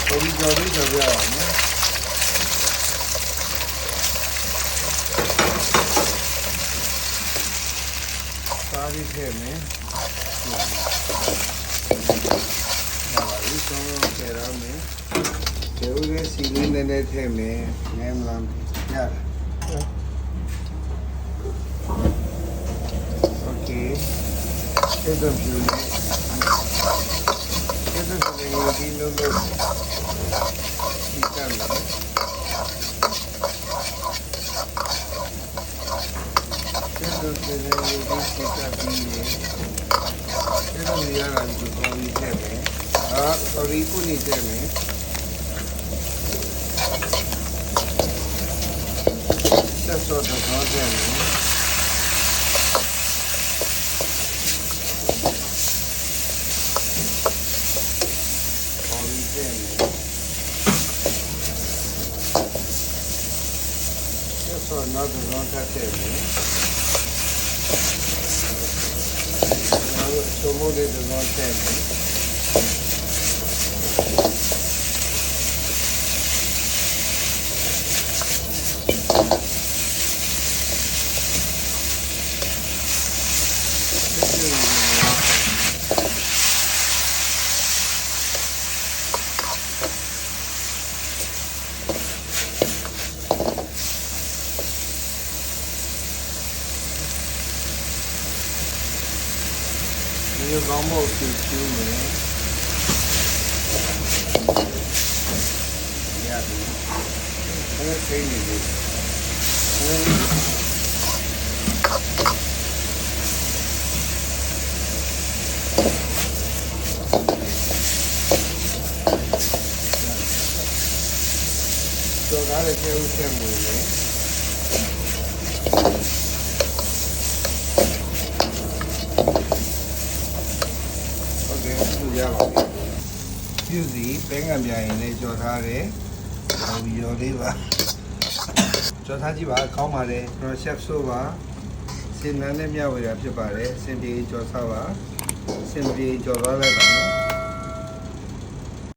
ဒီကြော်လေးကြော်ပြအောင်နော်စားပြီးထည့်မယ်ဟာဒီဆုံးတော့ထည့်ရမယ်ဒီဦးလေးစီလေးနဲ့ထည့်မယ်ငဲမလားရတယ်โอเคဆက်တော့ပြူလေးဆက်တော့ပြူလေးဒီလိုလိုဒီကမ်းမယ်ဆက်တော့ပြူလေးဒီစက်ကပြီးနေဆက်တော့ရတာဒီကောင်းကြီးထည့်မယ်sorry ခုနေထည့်မယ်ဆက်တော့တော့ထည့်မယ်ဆိုတော့တော့တော့ထပ်တယ်မယ်။ချိုမိုးလေးတော့ထည့်မယ်။ဒီကောင်းမို့ဖြူဖြူမယ်ရတယ်အဲခိနေတယ်တော့ကားလည်းကျေဦးဆက်မှုလေရပါပြီပြုစီပဲငံပြရင်လည်းကြော်ထားတယ်ဟိုရော်လေးပါကြော်ထားကြည့်ပါကောင်းပါတယ်ကျွန်တော် chef ဆိုပါစင်နန်းနဲ့မျှဝေတာဖြစ်ပါတယ်စင်ပြေကြော်စားပါစင်ပြေကြော်သွားလိုက်ပါနော်